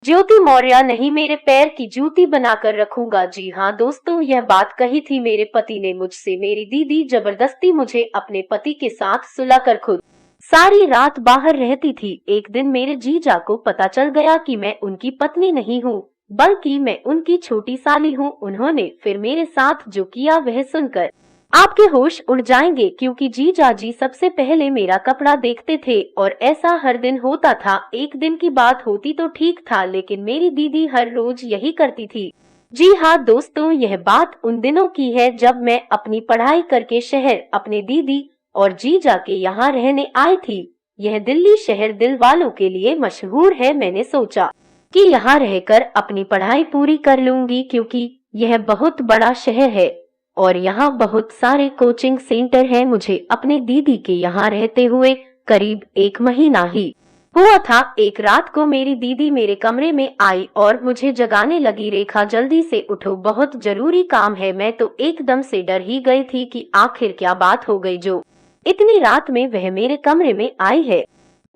ज्योति मौर्य नहीं, मेरे पैर की जूती बनाकर रखूंगा। जी हाँ दोस्तों, यह बात कही थी मेरे पति ने मुझसे। मेरी दीदी जबरदस्ती मुझे अपने पति के साथ सुलाकर खुद सारी रात बाहर रहती थी। एक दिन मेरे जीजा को पता चल गया कि मैं उनकी पत्नी नहीं हूँ, बल्कि मैं उनकी छोटी साली हूँ। उन्होंने फिर मेरे साथ जो किया वह सुनकर आपके होश उड़ जाएंगे, क्योंकि जीजा जी सबसे पहले मेरा कपड़ा देखते थे और ऐसा हर दिन होता था। एक दिन की बात होती तो ठीक था, लेकिन मेरी दीदी हर रोज यही करती थी। जी हाँ दोस्तों, यह बात उन दिनों की है जब मैं अपनी पढ़ाई करके शहर अपने दीदी और जीजा के यहाँ रहने आई थी। यह दिल्ली शहर दिल वालों के लिए मशहूर है। मैंने सोचा कि यहाँ रहकर अपनी पढ़ाई पूरी कर लूंगी, क्योंकि यह बहुत बड़ा शहर है और यहाँ बहुत सारे कोचिंग सेंटर हैं। मुझे अपने दीदी के यहाँ रहते हुए करीब 1 महीना ही हुआ था। एक रात को मेरी दीदी मेरे कमरे में आई और मुझे जगाने लगी। रेखा जल्दी से उठो, बहुत जरूरी काम है। मैं तो एकदम से डर ही गई थी कि आखिर क्या बात हो गई जो इतनी रात में वह मेरे कमरे में आई है।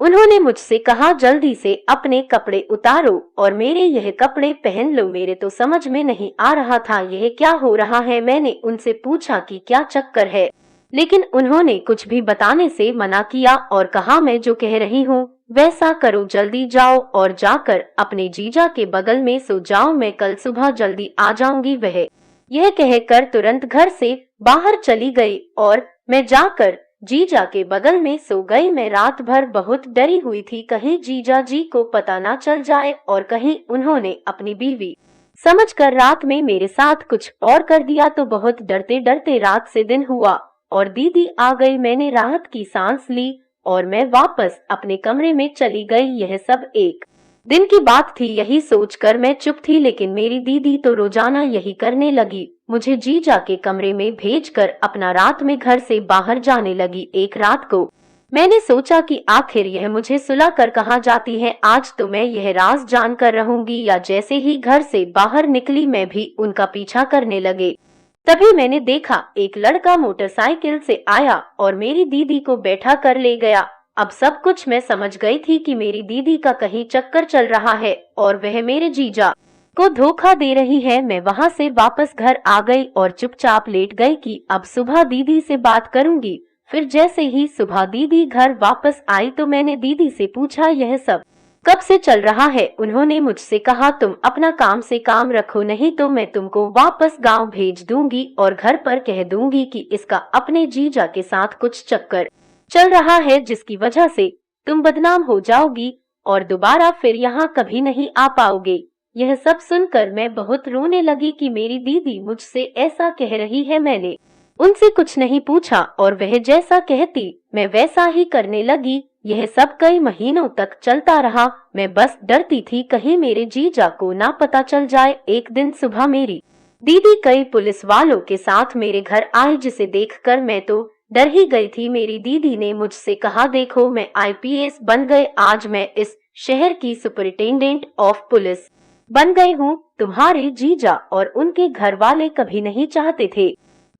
उन्होंने मुझसे कहा, जल्दी से अपने कपड़े उतारो और मेरे यह कपड़े पहन लो। मेरे तो समझ में नहीं आ रहा था यह क्या हो रहा है। मैंने उनसे पूछा कि क्या चक्कर है, लेकिन उन्होंने कुछ भी बताने से मना किया और कहा, मैं जो कह रही हूँ वैसा करो, जल्दी जाओ और जाकर अपने जीजा के बगल में सो जाओ। मैं कल सुबह जल्दी आ जाऊंगी। वह यह कहकर तुरंत घर से बाहर चली गई और मैं जाकर जीजा के बगल में सो गई। मैं रात भर बहुत डरी हुई थी, कहीं जीजा जी को पता ना चल जाए और कहीं उन्होंने अपनी बीवी समझकर रात में मेरे साथ कुछ और कर दिया तो। बहुत डरते डरते रात से दिन हुआ और दीदी आ गई। मैंने राहत की सांस ली और मैं वापस अपने कमरे में चली गई। यह सब एक दिन की बात थी, यही सोचकर मैं चुप थी, लेकिन मेरी दीदी तो रोजाना यही करने लगी, मुझे जीजा के कमरे में भेजकर अपना रात में घर से बाहर जाने लगी। एक रात को मैंने सोचा कि आखिर यह मुझे सुला कर कहाँ जाती है, आज तो मैं यह राज जानकर रहूंगी। या जैसे ही घर से बाहर निकली मैं भी उनका पीछा करने लगे। तभी मैंने देखा एक लड़का मोटरसाइकिल से आया और मेरी दीदी को बैठा कर ले गया। अब सब कुछ मैं समझ गई थी कि मेरी दीदी का कहीं चक्कर चल रहा है और वह मेरे जीजा को धोखा दे रही है। मैं वहां से वापस घर आ गई और चुपचाप लेट गई कि अब सुबह दीदी से बात करूंगी। फिर जैसे ही सुबह दीदी घर वापस आई तो मैंने दीदी से पूछा, यह सब कब से चल रहा है। उन्होंने मुझसे कहा, तुम अपना काम से काम रखो, नहीं तो मैं तुमको वापस गांव भेज दूंगी और घर पर कह दूंगी कि इसका अपने जीजा के साथ कुछ चक्कर चल रहा है, जिसकी वजह से तुम बदनाम हो जाओगी और दोबारा फिर यहाँ कभी नहीं आ पाओगे। यह सब सुनकर मैं बहुत रोने लगी कि मेरी दीदी मुझसे ऐसा कह रही है। मैंने उनसे कुछ नहीं पूछा और वह जैसा कहती मैं वैसा ही करने लगी। यह सब कई महीनों तक चलता रहा। मैं बस डरती थी कहीं मेरे जीजा को ना पता चल जाए। एक दिन सुबह मेरी दीदी कई पुलिस वालों के साथ मेरे घर आई, जिसे देखकर मैं तो डर ही गई थी। मेरी दीदी ने मुझसे कहा, देखो मैं IPS बन गए, आज मैं इस शहर की सुपरिटेंडेंट ऑफ पुलिस बन गई हूँ। तुम्हारे जीजा और उनके घर वाले कभी नहीं चाहते थे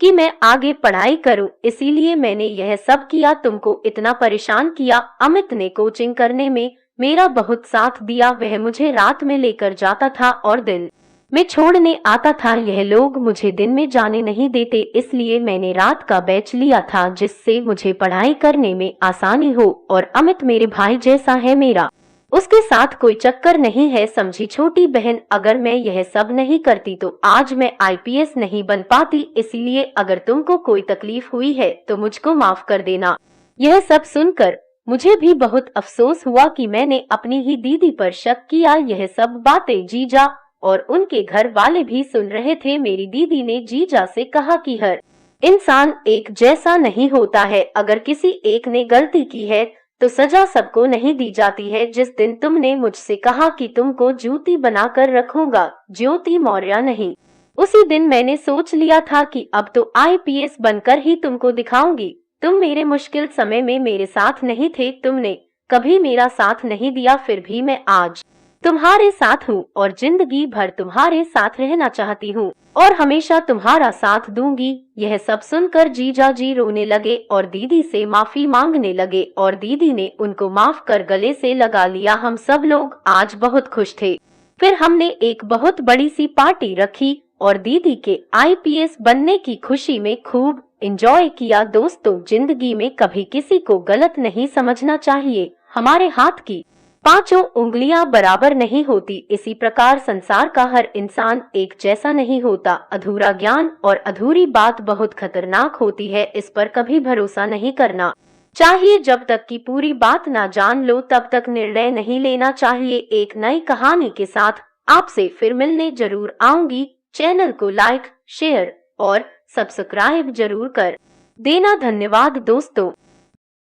कि मैं आगे पढ़ाई करूं, इसीलिए मैंने यह सब किया, तुमको इतना परेशान किया। अमित ने कोचिंग करने में मेरा बहुत साथ दिया, वह मुझे रात में लेकर जाता था और दिन में छोड़ने आता था। यह लोग मुझे दिन में जाने नहीं देते, इसलिए मैंने रात का बैच लिया था, जिससे मुझे पढ़ाई करने में आसानी हो। और अमित मेरे भाई जैसा है, मेरा उसके साथ कोई चक्कर नहीं है, समझी छोटी बहन। अगर मैं यह सब नहीं करती तो आज मैं IPS नहीं बन पाती, इसलिए अगर तुमको कोई तकलीफ हुई है तो मुझको माफ कर देना। यह सब सुनकर मुझे भी बहुत अफसोस हुआ कि मैंने अपनी ही दीदी पर शक किया। यह सब बातें जीजा और उनके घर वाले भी सुन रहे थे। मेरी दीदी ने जीजा से कहा कि हर इंसान एक जैसा नहीं होता है, अगर किसी एक ने गलती की है तो सजा सबको नहीं दी जाती है। जिस दिन तुमने मुझसे कहा कि तुमको जूती बनाकर रखूंगा, ज्योति मौर्य नहीं, उसी दिन मैंने सोच लिया था कि अब तो IPS बनकर ही तुमको दिखाऊंगी। तुम मेरे मुश्किल समय में मेरे साथ नहीं थे, तुमने कभी मेरा साथ नहीं दिया, फिर भी मैं आज तुम्हारे साथ हूँ और जिंदगी भर तुम्हारे साथ रहना चाहती हूँ और हमेशा तुम्हारा साथ दूंगी। यह सब सुनकर जीजा जी रोने लगे और दीदी से माफी मांगने लगे और दीदी ने उनको माफ कर गले से लगा लिया। हम सब लोग आज बहुत खुश थे। फिर हमने एक बहुत बड़ी सी पार्टी रखी और दीदी के आईपीएस बनने की खुशी में खूब एंजॉय किया। दोस्तों, जिंदगी में कभी किसी को गलत नहीं समझना चाहिए। हमारे हाथ की पांचों उंगलियां बराबर नहीं होती, इसी प्रकार संसार का हर इंसान एक जैसा नहीं होता। अधूरा ज्ञान और अधूरी बात बहुत खतरनाक होती है, इस पर कभी भरोसा नहीं करना चाहिए। जब तक कि पूरी बात ना जान लो तब तक निर्णय नहीं लेना चाहिए। एक नई कहानी के साथ आपसे फिर मिलने जरूर आऊंगी। चैनल को लाइक, शेयर और सब्सक्राइब जरूर कर देना। धन्यवाद दोस्तों।